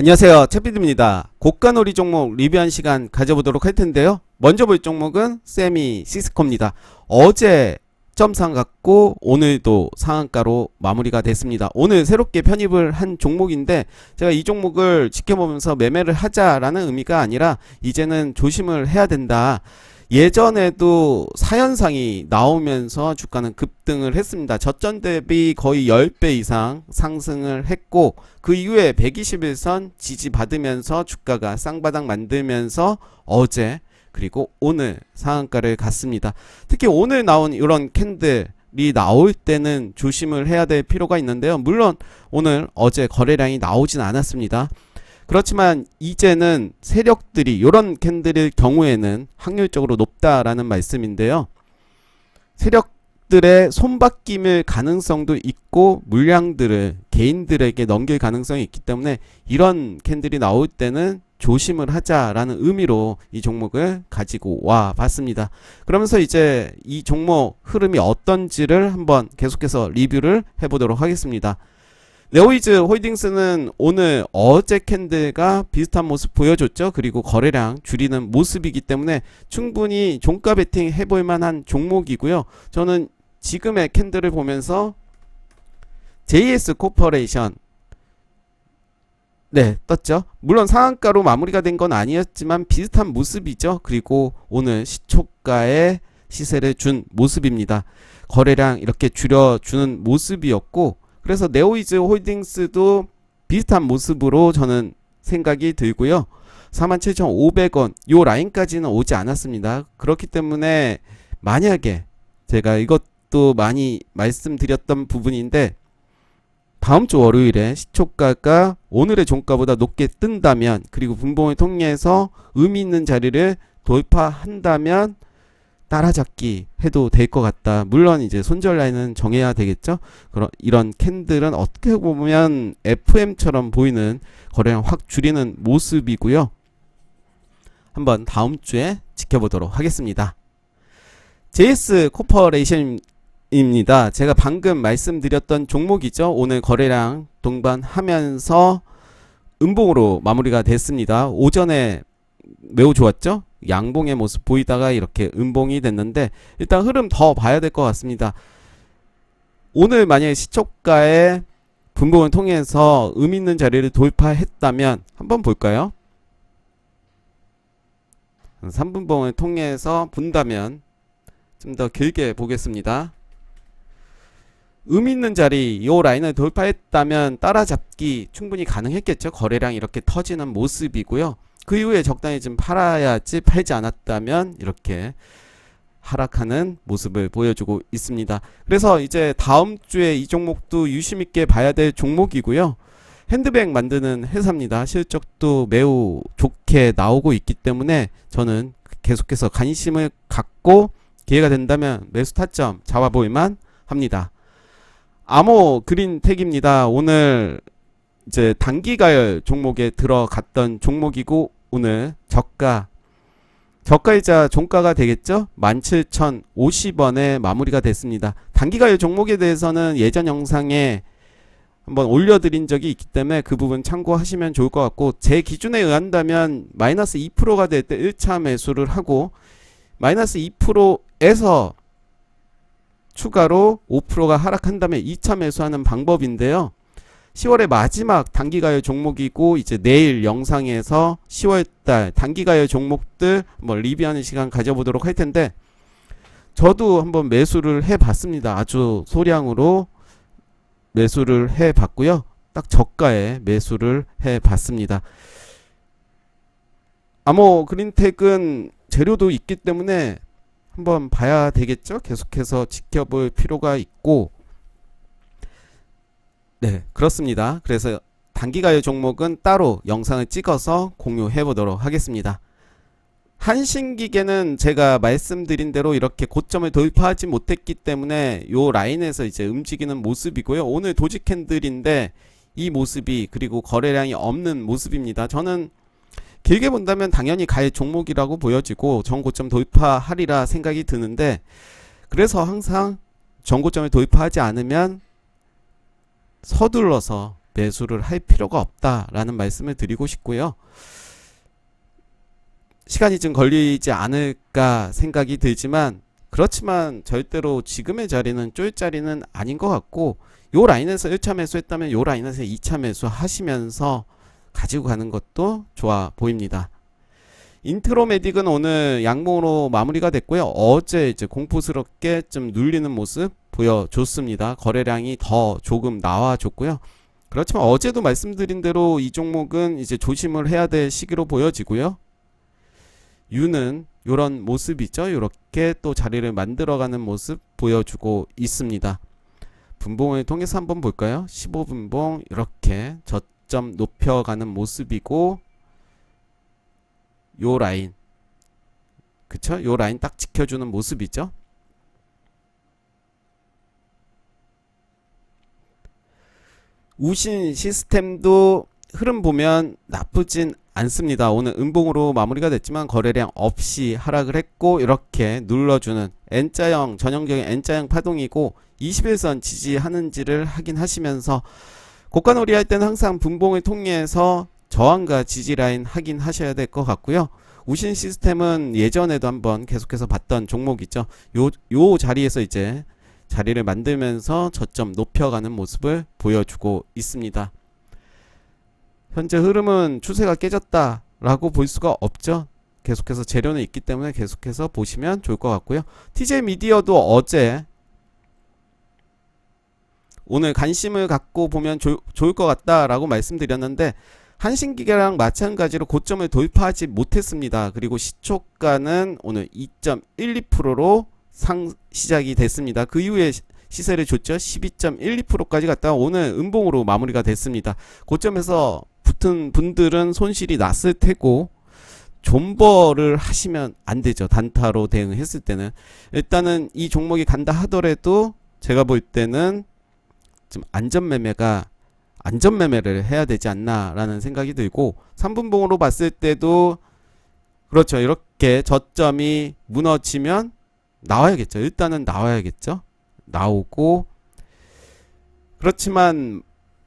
안녕하세요, 채피드입니다. 고가놀이 종목 리뷰한 시간 가져보도록 할 텐데요. 먼저 볼 종목은 세미 시스코입니다. 어제 점상 갖고 오늘도 상한가로 마무리가 됐습니다. 오늘 새롭게 편입을 한 종목인데 제가 이 종목을 지켜보면서 매매를 하자라는 의미가 아니라 이제는 조심을 해야 된다. 예전에도 사현상이 나오면서 주가는 급등을 했습니다. 저점 대비 거의 10배 이상 상승을 했고 그 이후에 121선 지지받으면서 주가가 쌍바닥 만들면서 어제 그리고 오늘 상한가를 갔습니다. 특히 오늘 나온 이런 캔들이 나올 때는 조심을 해야 될 필요가 있는데요. 물론 오늘 어제 거래량이 나오진 않았습니다. 그렇지만 이제는 세력들이 이런 캔들일 경우에는 확률적으로 높다라는 말씀인데요. 세력들의 손바뀜일 가능성도 있고 물량들을 개인들에게 넘길 가능성이 있기 때문에 이런 캔들이 나올 때는 조심을 하자라는 의미로 이 종목을 가지고 와 봤습니다. 그러면서 이제 이 종목 흐름이 어떤지를 한번 계속해서 리뷰를 해보도록 하겠습니다. 네오이즈 홀딩스는 오늘 어제 캔들과 비슷한 모습 보여줬죠. 그리고 거래량 줄이는 모습이기 때문에 충분히 종가 베팅 해볼 만한 종목이고요. 저는 지금의 캔들을 보면서 JS 코퍼레이션 떴죠. 물론 상한가로 마무리가 된 건 아니었지만 비슷한 모습이죠. 그리고 오늘 시초가의 시세를 준 모습입니다. 거래량 이렇게 줄여주는 모습이었고 그래서 네오이즈 홀딩스도 비슷한 모습으로 저는 생각이 들고요. 47,500원 요 라인까지는 오지 않았습니다. 그렇기 때문에 만약에 제가 이것도 많이 말씀드렸던 부분인데 다음 주 월요일에 시초가가 오늘의 종가보다 높게 뜬다면 그리고 분봉을 통해서 의미 있는 자리를 돌파한다면 따라잡기 해도 될 것 같다. 물론 이제 손절 라인은 정해야 되겠죠. 그런 이런 캔들은 어떻게 보면 FM처럼 보이는 거래량 확 줄이는 모습이고요. 한번 다음 주에 지켜보도록 하겠습니다. JS 코퍼레이션입니다. 제가 방금 말씀드렸던 종목이죠. 오늘 거래량 동반하면서 음봉으로 마무리가 됐습니다. 오전에 매우 좋았죠. 양봉의 모습 보이다가 이렇게 음봉이 됐는데 일단 흐름 더 봐야 될 것 같습니다. 오늘 만약에 시초가의 분봉을 통해서 의미 있는 자리를 돌파했다면 한번 볼까요? 3분봉을 통해서 본다면 좀 더 길게 보겠습니다. 의미 있는 자리 이 라인을 돌파했다면 따라잡기 충분히 가능했겠죠. 거래량이 이렇게 터지는 모습이고요. 그 이후에 적당히 좀 팔아야지 팔지 않았다면 이렇게 하락하는 모습을 보여주고 있습니다. 그래서 이제 다음 주에 이 종목도 유심있게 봐야 될 종목이고요. 핸드백 만드는 회사입니다. 실적도 매우 좋게 나오고 있기 때문에 저는 계속해서 관심을 갖고 기회가 된다면 매수 타점 잡아볼만 합니다. 아모 그린텍입니다. 오늘 이제 단기가열 종목에 들어갔던 종목이고 오늘 저가이자 종가가 되겠죠. 17,050원에 마무리가 됐습니다. 단기가열 종목에 대해서는 예전 영상에 한번 올려드린 적이 있기 때문에 그 부분 참고하시면 좋을 것 같고 제 기준에 의한다면 마이너스 2%가 될 때 1차 매수를 하고 마이너스 2%에서 추가로 5%가 하락한다면 2차 매수하는 방법인데요. 10월의 마지막 단기가열 종목이고 이제 내일 영상에서 10월달 단기가열 종목들 뭐 리뷰하는 시간 가져보도록 할 텐데 저도 한번 매수를 해봤습니다. 아주 소량으로 매수를 해봤고요. 딱 저가에 매수를 해봤습니다. 아모 그린텍은 재료도 있기 때문에 한번 봐야 되겠죠. 계속해서 지켜볼 필요가 있고 그렇습니다. 그래서 단기가열 종목은 따로 영상을 찍어서 공유해 보도록 하겠습니다. 한신기계는 제가 말씀드린 대로 이렇게 고점을 돌파하지 못했기 때문에 요 라인에서 이제 움직이는 모습이고요. 오늘 도지 캔들인데 이 모습이 그리고 거래량이 없는 모습입니다. 저는 길게 본다면 당연히 갈 종목이라고 보여지고 전고점 돌파하리라 생각이 드는데 그래서 항상 전고점을 돌파하지 않으면 서둘러서 매수를 할 필요가 없다라는 말씀을 드리고 싶고요. 시간이 좀 걸리지 않을까 생각이 들지만, 그렇지만 절대로 지금의 자리는 쫄 자리는 아닌 것 같고, 요 라인에서 1차 매수했다면 요 라인에서 2차 매수 하시면서 가지고 가는 것도 좋아 보입니다. 인트로메딕은 오늘 양봉으로 마무리가 됐고요. 어제 이제 공포스럽게 좀 눌리는 모습 보여줬습니다. 거래량이 더 조금 나와줬고요. 그렇지만 어제도 말씀드린 대로 이 종목은 이제 조심을 해야 될 시기로 보여지고요. 유는 이런 모습이죠. 이렇게 또 자리를 만들어가는 모습 보여주고 있습니다. 분봉을 통해서 한번 볼까요? 15분봉 이렇게 저점 높여가는 모습이고, 요 라인, 그쵸? 요 라인 딱 지켜주는 모습이죠. 우신 시스템도 흐름 보면 나쁘진 않습니다. 오늘 음봉으로 마무리가 됐지만 거래량 없이 하락을 했고, 이렇게 눌러주는 N자형, 전형적인 N자형 파동이고 21선 지지하는지를 확인하시면서 고가놀이 할 때는 항상 분봉을 통해서 저항과 지지 라인 확인하셔야 될 것 같고요. 우신 시스템은 예전에도 한번 계속해서 봤던 종목이죠. 요 자리에서 이제 자리를 만들면서 저점 높여가는 모습을 보여주고 있습니다. 현재 흐름은 추세가 깨졌다라고 볼 수가 없죠. 계속해서 재료는 있기 때문에 계속해서 보시면 좋을 것 같고요. TJ 미디어도 어제 오늘 관심을 갖고 보면 좋을 것 같다라고 말씀드렸는데, 한신기계랑 마찬가지로 고점을 돌파하지 못했습니다. 그리고 시초가는 오늘 2.12%로 시작이 됐습니다. 그 이후에 시세를 줬죠. 12.12%까지 갔다가 오늘 음봉으로 마무리가 됐습니다. 고점에서 붙은 분들은 손실이 났을 테고, 존버를 하시면 안 되죠. 단타로 대응했을 때는. 일단은 이 종목이 간다 하더라도 제가 볼 때는 좀 안전매매를 해야 되지 않나라는 생각이 들고, 3분봉으로 봤을 때도 그렇죠. 이렇게 저점이 무너지면 나와야겠죠. 일단은 나와야겠죠. 나오고, 그렇지만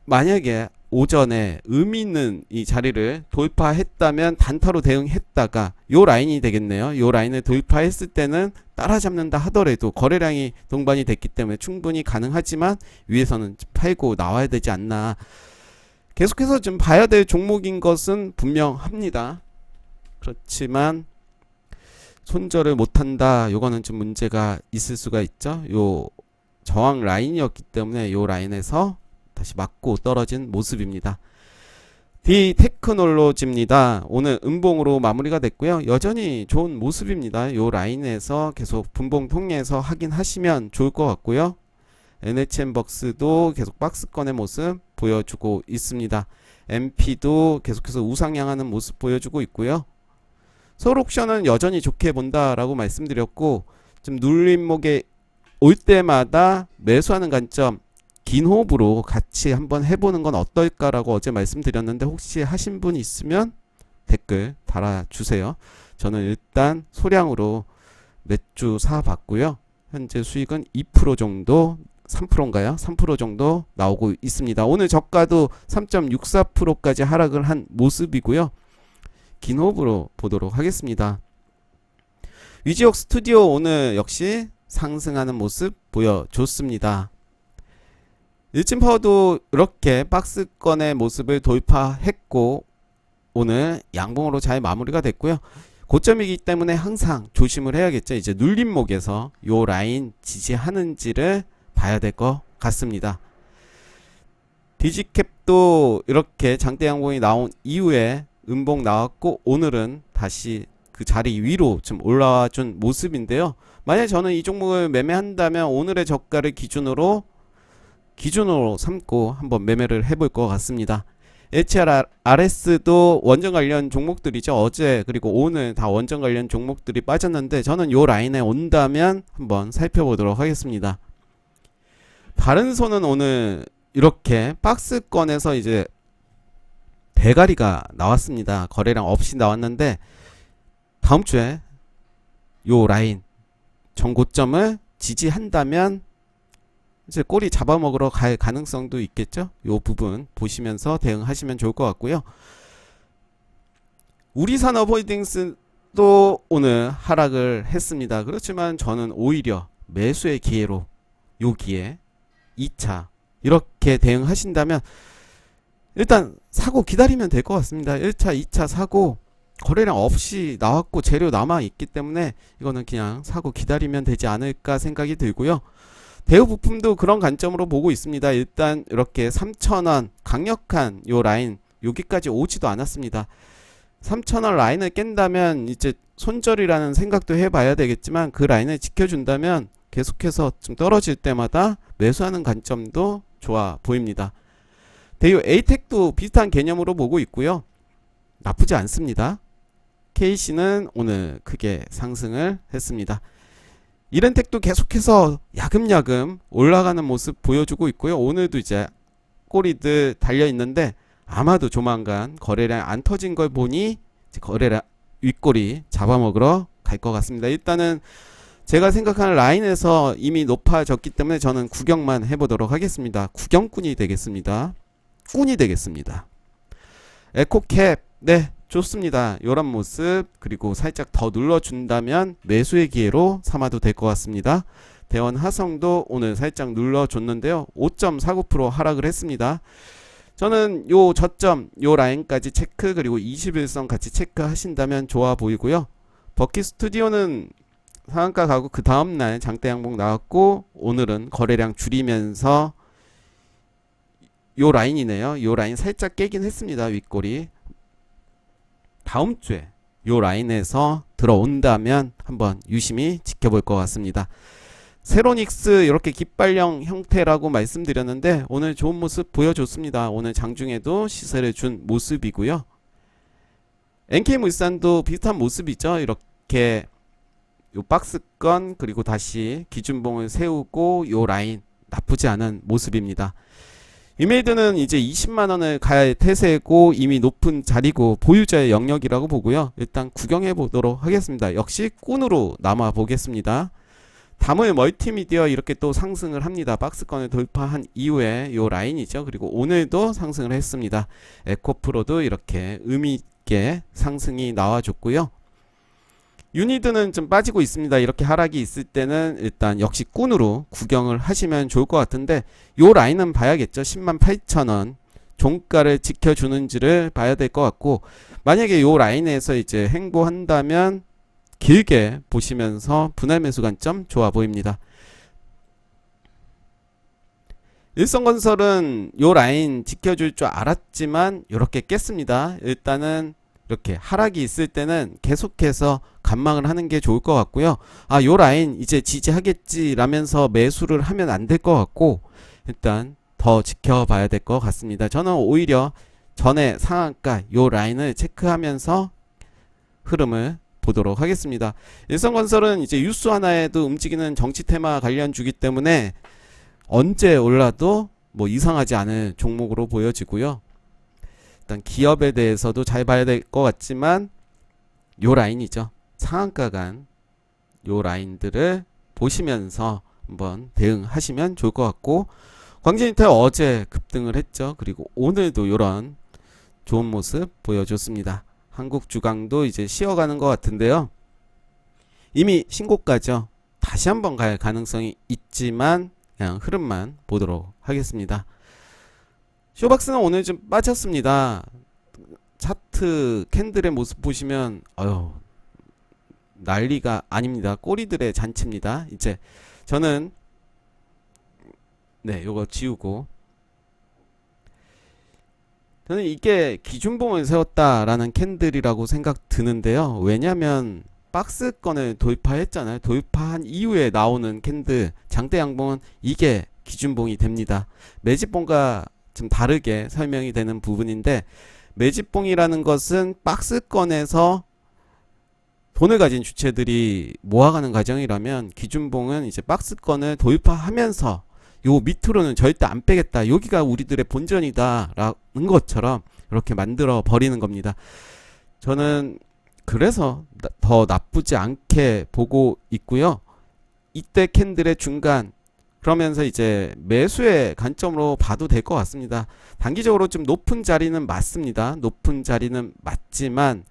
만약에 오전에 의미 있는 이 자리를 돌파했다면 단타로 대응했다가 요 라인이 되겠네요. 요 라인을 돌파했을 때는 따라잡는다 하더라도 거래량이 동반이 됐기 때문에 충분히 가능하지만 위에서는 팔고 나와야 되지 않나. 계속해서 좀 봐야 될 종목인 것은 분명합니다. 그렇지만 손절을 못한다, 요거는 좀 문제가 있을 수가 있죠. 요 저항 라인이었기 때문에 요 라인에서 다시 맞고 떨어진 모습입니다. D테크놀로지입니다. 오늘 음봉으로 마무리가 됐고요. 여전히 좋은 모습입니다. 요 라인에서 계속 분봉 통해서 확인하시면 좋을 것 같고요. NHN벅스도 계속 박스권의 모습 보여주고 있습니다. MP도 계속해서 우상향하는 모습 보여주고 있고요. 서울옥션은 여전히 좋게 본다라고 말씀드렸고, 좀 눌림목에 올 때마다 매수하는 관점, 긴 호흡으로 같이 한번 해보는 건 어떨까라고 어제 말씀드렸는데, 혹시 하신 분 있으면 댓글 달아주세요. 저는 일단 소량으로 몇 주 사봤고요. 현재 수익은 2% 정도, 3%인가요? 3% 정도 나오고 있습니다. 오늘 저가도 3.64%까지 하락을 한 모습이고요. 긴 호흡으로 보도록 하겠습니다. 위지옥 스튜디오 오늘 역시 상승하는 모습 보여줬습니다. 일진파워도 이렇게 박스권의 모습을 돌파했고 오늘 양봉으로 잘 마무리가 됐고요. 고점이기 때문에 항상 조심을 해야겠죠. 이제 눌림목에서 요 라인 지지하는지를 봐야 될 것 같습니다. 디지캡도 이렇게 장대 양봉이 나온 이후에 음봉 나왔고 오늘은 다시 그 자리 위로 좀 올라와 준 모습인데요. 만약 저는 이 종목을 매매한다면 오늘의 저가를 기준으로 삼고 한번 매매를 해볼 것 같습니다. HRS도 원전 관련 종목들이죠. 어제 그리고 오늘 다 원전 관련 종목들이 빠졌는데 저는 요 라인에 온다면 한번 살펴보도록 하겠습니다. 바른손은 오늘 이렇게 박스권에서 이제 대가리가 나왔습니다. 거래량 없이 나왔는데 다음 주에 요 라인 전고점을 지지한다면 이제 꼬리 잡아먹으러 갈 가능성도 있겠죠. 요 부분 보시면서 대응하시면 좋을 것 같고요. 우리산업홀딩스도 오늘 하락을 했습니다. 그렇지만 저는 오히려 매수의 기회로 여기에 2차 이렇게 대응하신다면 일단 사고 기다리면 될 것 같습니다. 1차, 2차 사고 거래량 없이 나왔고 재료 남아 있기 때문에 이거는 그냥 사고 기다리면 되지 않을까 생각이 들고요. 대우부품도 그런 관점으로 보고 있습니다. 일단 이렇게 3,000원 강력한 요 라인 여기까지 오지도 않았습니다. 3,000원 라인을 깬다면 이제 손절이라는 생각도 해봐야 되겠지만 그 라인을 지켜준다면 계속해서 좀 떨어질 때마다 매수하는 관점도 좋아 보입니다. 대우 에이텍도 비슷한 개념으로 보고 있고요. 나쁘지 않습니다. KC는 오늘 크게 상승을 했습니다. 이렌텍도 계속해서 야금야금 올라가는 모습 보여주고 있고요. 오늘도 이제 꼬리들 달려 있는데 아마도 조만간 거래량 안 터진 걸 보니 거래량 윗꼬리 잡아먹으러 갈 것 같습니다. 일단은 제가 생각하는 라인에서 이미 높아졌기 때문에 저는 구경만 해보도록 하겠습니다. 구경꾼이 되겠습니다. 꾼이 되겠습니다. 에코캡 네 좋습니다. 요런 모습 그리고 살짝 더 눌러준다면 매수의 기회로 삼아도 될 것 같습니다. 대원하성도 오늘 살짝 눌러줬는데요. 5.49% 하락을 했습니다. 저는 요 저점 요 라인까지 체크 그리고 21선 같이 체크하신다면 좋아 보이고요. 버킷 스튜디오는 상한가 가고 그 다음날 장대 양봉 나왔고 오늘은 거래량 줄이면서 요 라인이네요. 요 라인 살짝 깨긴 했습니다. 윗꼬리 다음 주에 요 라인에서 들어온다면 한번 유심히 지켜볼 것 같습니다. 세로닉스 이렇게 깃발령 형태라고 말씀드렸는데 오늘 좋은 모습 보여줬습니다. 오늘 장중에도 시세를 준 모습이고요. NK물산도 비슷한 모습이죠. 이렇게 요 박스권 그리고 다시 기준봉을 세우고 요 라인 나쁘지 않은 모습입니다. 위메이드는 이제 20만원을 갈 태세고 이미 높은 자리고 보유자의 영역이라고 보고요. 일단 구경해 보도록 하겠습니다. 역시 꾼으로 남아 보겠습니다. 다물 멀티미디어 이렇게 또 상승을 합니다. 박스권을 돌파한 이후에 요 라인이죠. 그리고 오늘도 상승을 했습니다. 에코프로도 이렇게 의미있게 상승이 나와줬고요. 유니드는 좀 빠지고 있습니다. 이렇게 하락이 있을 때는 일단 역시 꾼으로 구경을 하시면 좋을 것 같은데 요 라인은 봐야겠죠. 108,000원 종가를 지켜주는지를 봐야 될 것 같고 만약에 요 라인에서 이제 행보한다면 길게 보시면서 분할 매수 관점 좋아 보입니다. 일성건설은 요 라인 지켜줄 줄 알았지만 이렇게 깼습니다. 일단은 이렇게 하락이 있을 때는 계속해서 관망을 하는 게 좋을 것 같고요. 아, 요 라인 이제 지지하겠지 라면서 매수를 하면 안 될 것 같고 일단 더 지켜봐야 될 것 같습니다. 저는 오히려 전에 상한가 요 라인을 체크하면서 흐름을 보도록 하겠습니다. 일성건설은 이제 뉴스 하나에도 움직이는 정치 테마 관련주기 때문에 언제 올라도 뭐 이상하지 않은 종목으로 보여지고요. 일단 기업에 대해서도 잘 봐야 될 것 같지만 요 라인이죠. 상한가 간 요 라인들을 보시면서 한번 대응하시면 좋을 것 같고 광진인텔 어제 급등을 했죠. 그리고 오늘도 요런 좋은 모습 보여줬습니다. 한국주강도 이제 쉬어가는 것 같은데요. 이미 신고가죠. 다시 한번 갈 가능성이 있지만 그냥 흐름만 보도록 하겠습니다. 쇼박스는 오늘 좀 빠졌습니다. 차트 캔들의 모습 보시면 난리가 아닙니다. 꼬리들의 잔치입니다. 이제 저는 요거 지우고 저는 이게 기준봉을 세웠다라는 캔들이라고 생각 드는데요. 왜냐면 박스권을 돌파했잖아요. 돌파한 이후에 나오는 캔들 장대 양봉은 이게 기준봉이 됩니다. 매집봉과 좀 다르게 설명이 되는 부분인데 매집봉이라는 것은 박스권에서 돈을 가진 주체들이 모아가는 과정이라면 기준봉은 이제 박스권을 돌파하면서 요 밑으로는 절대 안 빼겠다. 여기가 우리들의 본전이다 라는 것처럼 이렇게 만들어 버리는 겁니다. 저는 그래서 더 나쁘지 않게 보고 있고요. 이때 캔들의 중간 그러면서 이제 매수의 관점으로 봐도 될 것 같습니다. 단기적으로 좀 높은 자리는 맞습니다. 높은 자리는 맞지만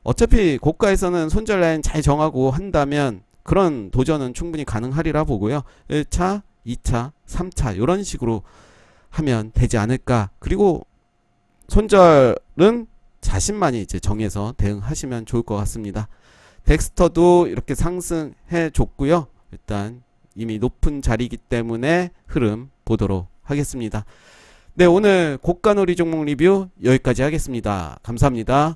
어차피 고가에서는 손절 라인 잘 정하고 한다면 그런 도전은 충분히 가능하리라 보고요. 1차, 2차, 3차 이런 식으로 하면 되지 않을까. 그리고 손절은 자신만이 이제 정해서 대응하시면 좋을 것 같습니다. 덱스터도 이렇게 상승해 줬고요. 일단 이미 높은 자리이기 때문에 흐름 보도록 하겠습니다. 네, 오늘 고가놀이 종목 리뷰 여기까지 하겠습니다. 감사합니다.